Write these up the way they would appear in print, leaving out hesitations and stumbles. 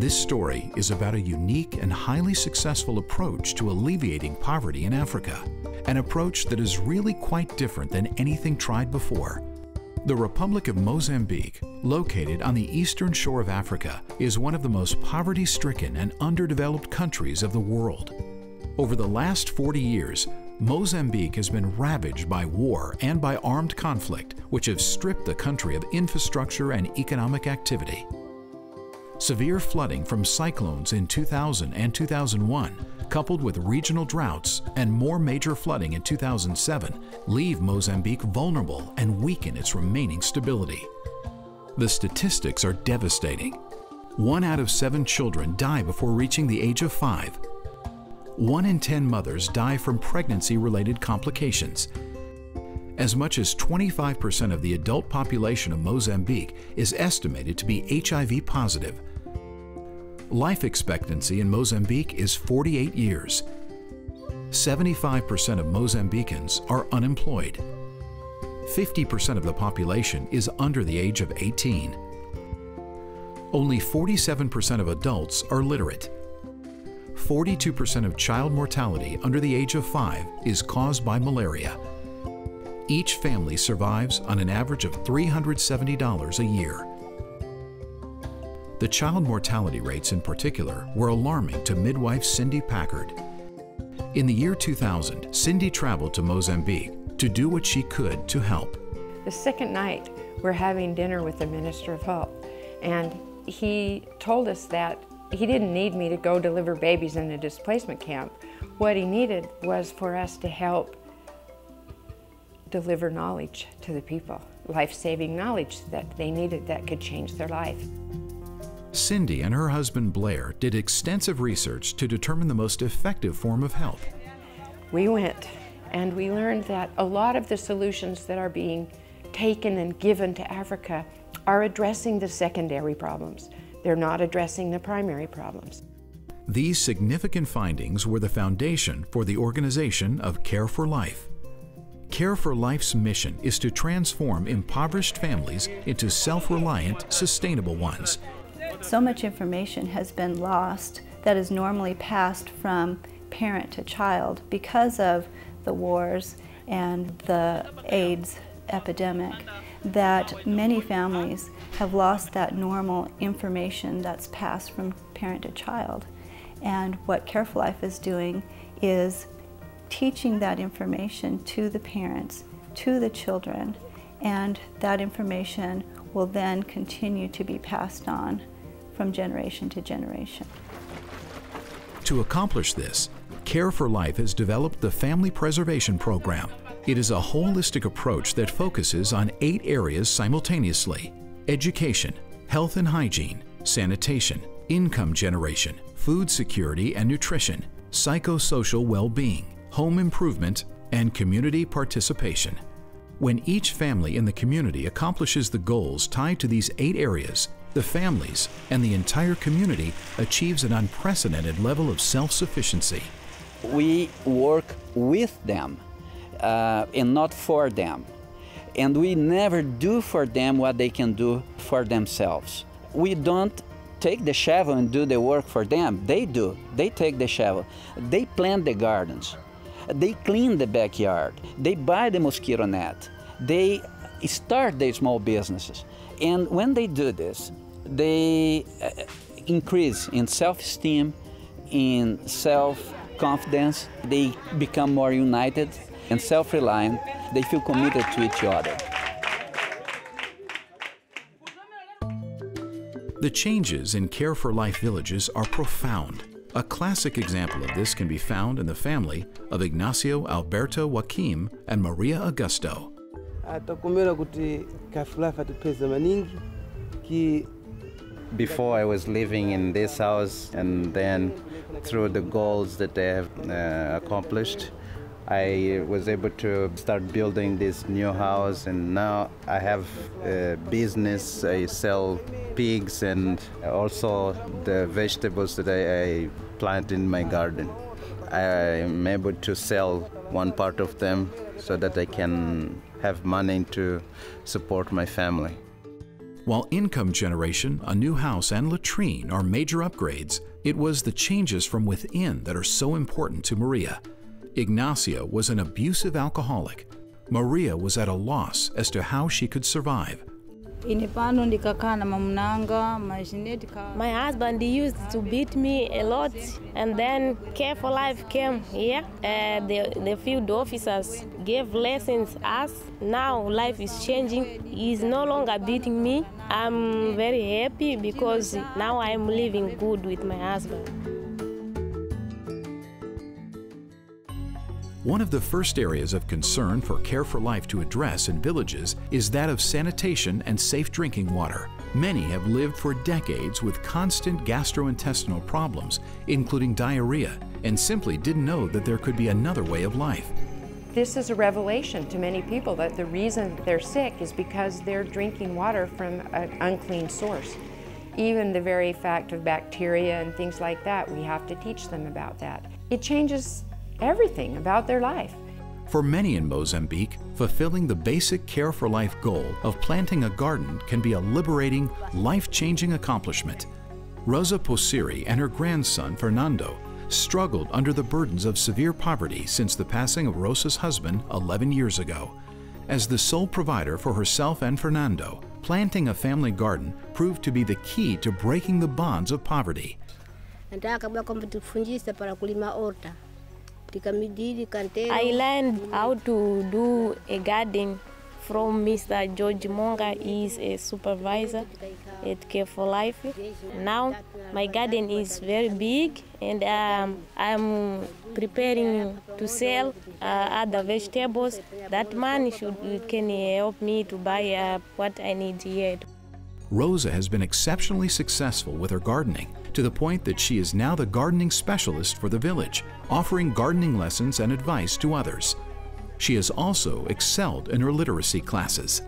This story is about a unique and highly successful approach to alleviating poverty in Africa, an approach that is really quite different than anything tried before. The Republic of Mozambique, located on the eastern shore of Africa, is one of the most poverty-stricken and underdeveloped countries of the world. Over the last 40 years, Mozambique has been ravaged by war and by armed conflict, which have stripped the country of infrastructure and economic activity. Severe flooding from cyclones in 2000 and 2001, coupled with regional droughts and more major flooding in 2007, leave Mozambique vulnerable and weaken its remaining stability. The statistics are devastating. 1 out of 7 children die before reaching the age of 5. 1 in 10 mothers die from pregnancy-related complications. As much as 25% of the adult population of Mozambique is estimated to be HIV positive. Life expectancy in Mozambique is 48 years. 75% of Mozambicans are unemployed. 50% of the population is under the age of 18. Only 47% of adults are literate. 42% of child mortality under the age of 5 is caused by malaria. Each family survives on an average of $370 a year. The child mortality rates in particular were alarming to midwife Cindy Packard. In the year 2000, Cindy traveled to Mozambique to do what she could to help. The second night, we're having dinner with the Minister of Health, and he told us that he didn't need me to go deliver babies in a displacement camp. What he needed was for us to help deliver knowledge to the people, life-saving knowledge that they needed that could change their life. Cindy and her husband Blair did extensive research to determine the most effective form of help. We went and we learned that a lot of the solutions that are being taken and given to Africa are addressing the secondary problems. They're not addressing the primary problems. These significant findings were the foundation for the organization of Care for Life. Care for Life's mission is to transform impoverished families into self-reliant, sustainable ones. So much information has been lost that is normally passed from parent to child because of the wars and the AIDS epidemic, that many families have lost that normal information that's passed from parent to child. And what Care for Life is doing is teaching that information to the parents, to the children, and that information will then continue to be passed on from generation to generation. To accomplish this, Care for Life has developed the Family Preservation Program. It is a holistic approach that focuses on 8 areas simultaneously: education, health and hygiene, sanitation, income generation, food security and nutrition, psychosocial well-being, home improvement, and community participation. When each family in the community accomplishes the goals tied to these 8 areas, the families and the entire community achieves an unprecedented level of self-sufficiency. We work with them and not for them. And we never do for them what they can do for themselves. We don't take the shovel and do the work for them. They do. They take the shovel. They plant the gardens. They clean the backyard. They buy the mosquito net. They start their small businesses. And when they do this, they increase in self-esteem, in self-confidence. They become more united and self-reliant. They feel committed to each other. The changes in Care for Life villages are profound. A classic example of this can be found in the family of Ignacio Alberto Joaquim and Maria Augusto. Before I was living in this house, and then through the goals that I have accomplished, I was able to start building this new house, and now I have a business. I sell pigs and also the vegetables that I plant in my garden. I am able to sell one part of them so that I can have money to support my family. While income generation, a new house, and latrine are major upgrades, it was the changes from within that are so important to Maria. Ignacio was an abusive alcoholic. Maria was at a loss as to how she could survive. My husband used to beat me a lot, and then Care for Life came here. The field officers gave lessons us. Now life is changing. He's no longer beating me. I'm very happy because now I'm living good with my husband. One of the first areas of concern for Care for Life to address in villages is that of sanitation and safe drinking water. Many have lived for decades with constant gastrointestinal problems, including diarrhea, and simply didn't know that there could be another way of life. This is a revelation to many people that the reason they're sick is because they're drinking water from an unclean source. Even the very fact of bacteria and things like that, we have to teach them about that. It changes everything about their life. For many in Mozambique, fulfilling the basic Care for Life goal of planting a garden can be a liberating, life-changing accomplishment. Rosa Posiri and her grandson, Fernando, struggled under the burdens of severe poverty since the passing of Rosa's husband 11 years ago. As the sole provider for herself and Fernando, planting a family garden proved to be the key to breaking the bonds of poverty. I learned how to do a garden from Mr. George Monga. He is a supervisor at Care for Life. Now my garden is very big, and I'm preparing to sell other vegetables. That money can help me to buy what I need here. Rosa has been exceptionally successful with her gardening, to the point that she is now the gardening specialist for the village, offering gardening lessons and advice to others. She has also excelled in her literacy classes.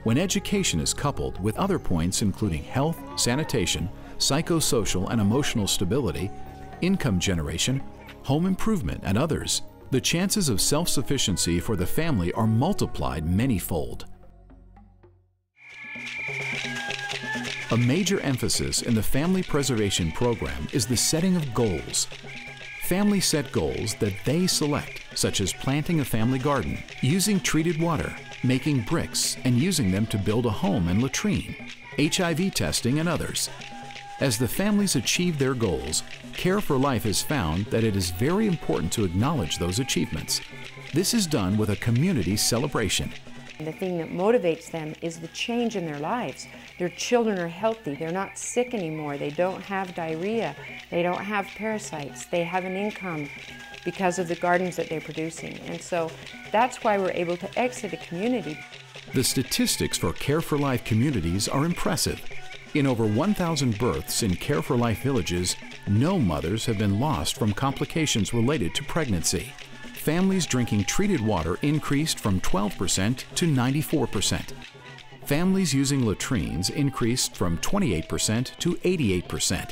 When education is coupled with other points including health, sanitation, psychosocial and emotional stability, income generation, home improvement, and others, the chances of self-sufficiency for the family are multiplied many-fold. A major emphasis in the family preservation program is the setting of goals. Families set goals that they select, such as planting a family garden, using treated water, making bricks, and using them to build a home and latrine, HIV testing, and others. As the families achieve their goals, Care for Life has found that it is very important to acknowledge those achievements. This is done with a community celebration. The thing that motivates them is the change in their lives. Their children are healthy, they're not sick anymore, they don't have diarrhea, they don't have parasites, they have an income because of the gardens that they're producing. And so that's why we're able to exit a community. The statistics for Care for Life communities are impressive. In over 1,000 births in Care for Life villages, no mothers have been lost from complications related to pregnancy. Families drinking treated water increased from 12% to 94%. Families using latrines increased from 28% to 88%.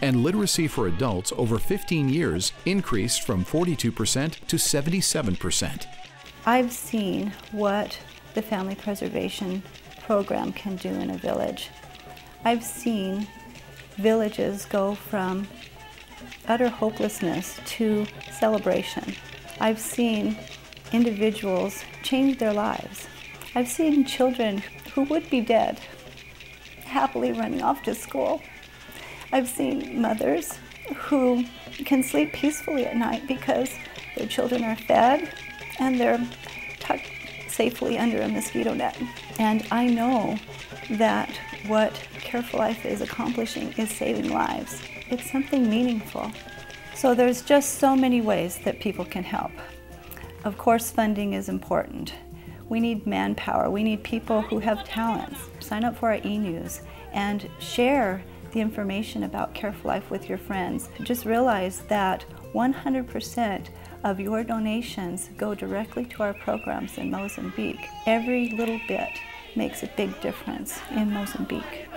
And literacy for adults over 15 years increased from 42% to 77%. I've seen what the family preservation program can do in a village. I've seen villages go from utter hopelessness to celebration. I've seen individuals change their lives. I've seen children who would be dead happily running off to school. I've seen mothers who can sleep peacefully at night because their children are fed and they're tucked safely under a mosquito net. And I know that what Care for Life is accomplishing is saving lives. It's something meaningful. So there's just so many ways that people can help. Of course, funding is important. We need manpower. We need people who have talents. Sign up for our e-news and share the information about Care for Life with your friends. Just realize that 100% of your donations go directly to our programs in Mozambique. Every little bit makes a big difference in Mozambique.